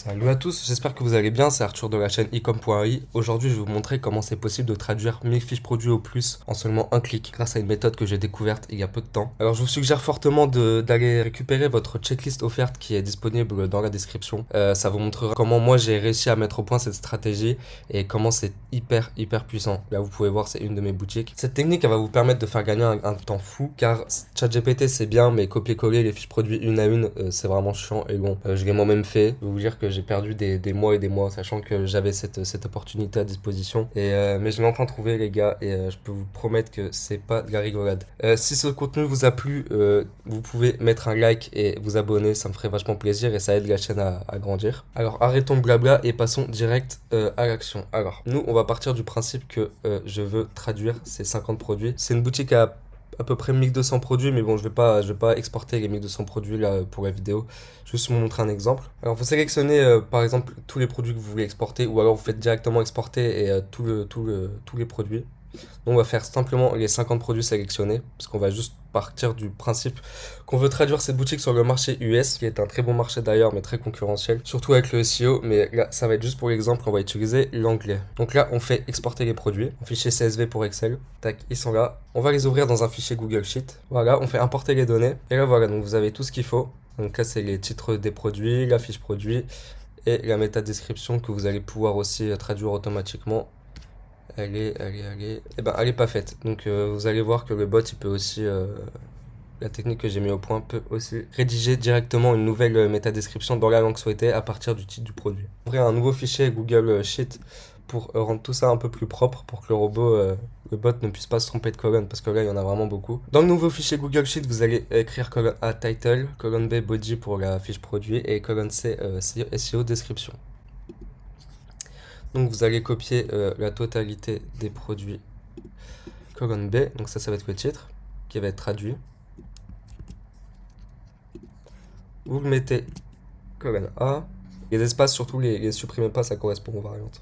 Salut à tous, j'espère que vous allez bien, c'est Arthur de la chaîne ecom.ai. Aujourd'hui, je vais vous montrer comment c'est possible de traduire 1000 fiches produits au plus en seulement un clic, grâce à une méthode que j'ai découverte il y a peu de temps. Alors, je vous suggère fortement d'aller récupérer votre checklist offerte qui est disponible dans la description. Ça vous montrera comment moi j'ai réussi à mettre au point cette stratégie et comment c'est hyper puissant. Là, vous pouvez voir, c'est une de mes boutiques. Cette technique, elle va vous permettre de faire gagner un temps fou, car ChatGPT c'est bien, mais copier-coller les fiches produits une à une, c'est vraiment chiant et long. Je l'ai moi-même fait. Je vais vous dire que j'ai perdu des mois et des mois, sachant que j'avais cette opportunité à disposition. Mais je l'ai enfin trouvé, les gars, et je peux vous promettre que c'est pas de la rigolade. Si ce contenu vous a plu, vous pouvez mettre un like et vous abonner, ça me ferait vachement plaisir et ça aide la chaîne à grandir. Alors arrêtons le blabla et passons direct à l'action. Alors, nous, on va partir du principe que je veux traduire ces 50 produits. C'est une boutique à peu près 1200 produits, mais bon, je vais pas exporter les 1200 produits là pour la vidéo. Juste vous montrer un exemple. Alors, vous sélectionnez par exemple tous les produits que vous voulez exporter, ou alors vous faites directement exporter et tous les produits. Donc on va faire simplement les 50 produits sélectionnés, parce qu'on va juste partir du principe qu'on veut traduire cette boutique sur le marché US, qui est un très bon marché d'ailleurs, mais très concurrentiel, surtout avec le SEO, mais là, ça va être juste pour l'exemple, on va utiliser l'anglais. Donc là, on fait exporter les produits, en fichier CSV pour Excel, tac, ils sont là. On va les ouvrir dans un fichier Google Sheet, voilà, on fait importer les données, et là voilà, donc vous avez tout ce qu'il faut. Donc là, c'est les titres des produits, la fiche produit, et la métadescription que vous allez pouvoir aussi traduire automatiquement. Elle est pas faite. Donc vous allez voir que le bot, il peut aussi, la technique que j'ai mis au point peut aussi rédiger directement une nouvelle métadescription dans la langue souhaitée à partir du titre du produit. Ouvrir un nouveau fichier Google Sheet pour rendre tout ça un peu plus propre, pour que le bot ne puisse pas se tromper de colonne, parce que là, il y en a vraiment beaucoup. Dans le nouveau fichier Google Sheet, vous allez écrire colonne A title, colonne B body pour la fiche produit et colonne C SEO description. Donc vous allez copier la totalité des produits colonne B, donc ça va être le titre qui va être traduit. Vous le mettez colonne A. Les espaces, surtout les supprimez pas, ça correspond aux variantes.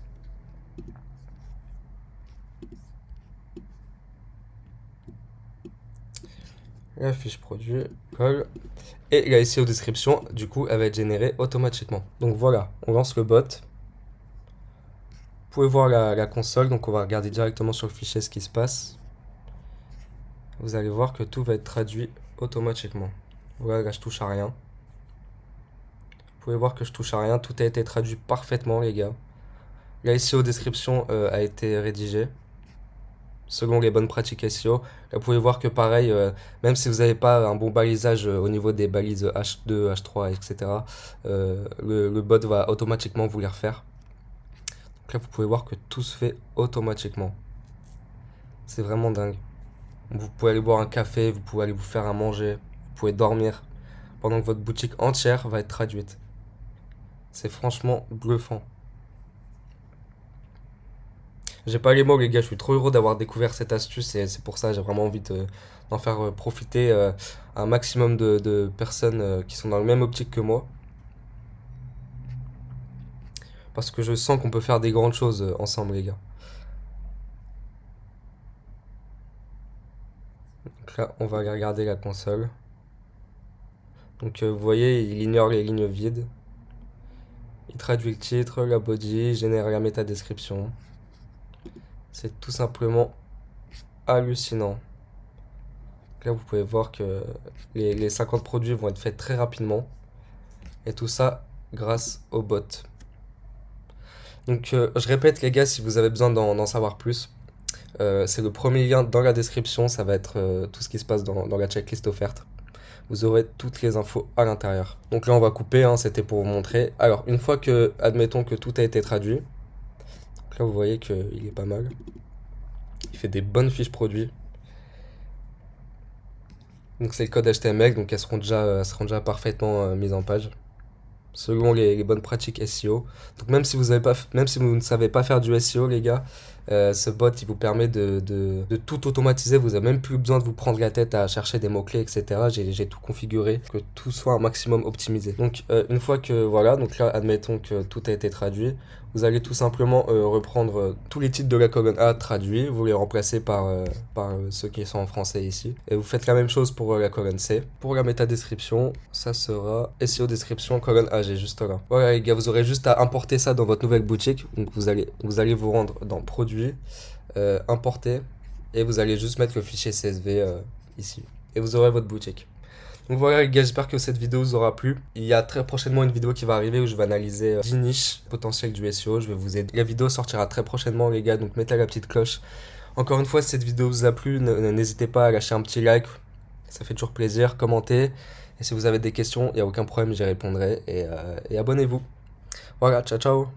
La fiche produit, colle. Et la SEO description, du coup, elle va être générée automatiquement. Donc voilà, on lance le bot. Vous pouvez voir la console, donc on va regarder directement sur le fichier ce qui se passe. Vous allez voir que tout va être traduit automatiquement. Voilà, là je touche à rien. Vous pouvez voir que je touche à rien, tout a été traduit parfaitement, les gars. La SEO description a été rédigée selon les bonnes pratiques SEO. Là, vous pouvez voir que pareil, même si vous n'avez pas un bon balisage au niveau des balises H2, H3, etc., le bot va automatiquement vous les refaire. Donc là, vous pouvez voir que tout se fait automatiquement. C'est vraiment dingue. Vous pouvez aller boire un café, vous pouvez aller vous faire à manger, vous pouvez dormir, pendant que votre boutique entière va être traduite. C'est franchement bluffant. J'ai pas les mots, les gars, je suis trop heureux d'avoir découvert cette astuce et c'est pour ça que j'ai vraiment envie d'en faire profiter un maximum de personnes qui sont dans le même optique que moi. Parce que je sens qu'on peut faire des grandes choses ensemble, les gars. Donc là, on va aller regarder la console. Donc vous voyez, il ignore les lignes vides. Il traduit le titre, la body, génère la métadescription. C'est tout simplement hallucinant. Là, vous pouvez voir que les 50 produits vont être faits très rapidement. Et tout ça grâce au bot. Donc, je répète, les gars, si vous avez besoin d'en savoir plus, c'est le premier lien dans la description. Ça va être tout ce qui se passe dans la checklist offerte. Vous aurez toutes les infos à l'intérieur. Donc là, on va couper, hein, c'était pour vous montrer. Alors, une fois que, admettons que tout a été traduit, donc là, vous voyez qu'il est pas mal. Il fait des bonnes fiches produits. Donc c'est le code HTML, donc elles seront déjà parfaitement mises en page, selon les bonnes pratiques SEO. Donc même si vous ne savez pas faire du SEO, les gars, Ce bot, il vous permet de tout automatiser. Vous n'avez même plus besoin de vous prendre la tête à chercher des mots-clés, etc. J'ai tout configuré, que tout soit un maximum optimisé. Donc, une fois que, voilà, donc là, admettons que tout a été traduit, vous allez tout simplement reprendre tous les titres de la colonne A traduits, vous les remplacez par ceux qui sont en français ici. Et vous faites la même chose pour la colonne C. Pour la métadescription, ça sera SEO description colonne A, j'ai juste là. Voilà les gars, vous aurez juste à importer ça dans votre nouvelle boutique. Donc vous allez vous rendre dans produit, importer, et vous allez juste mettre le fichier CSV ici. Et vous aurez votre boutique. Donc voilà les gars, j'espère que cette vidéo vous aura plu. Il y a très prochainement une vidéo qui va arriver où je vais analyser 10 niches potentielles du SEO. Je vais vous aider. La vidéo sortira très prochainement les gars, donc mettez la petite cloche. Encore une fois, si cette vidéo vous a plu, n'hésitez pas à lâcher un petit like. Ça fait toujours plaisir. Commentez. Et si vous avez des questions, il n'y a aucun problème, j'y répondrai. Et abonnez-vous. Voilà, ciao ciao.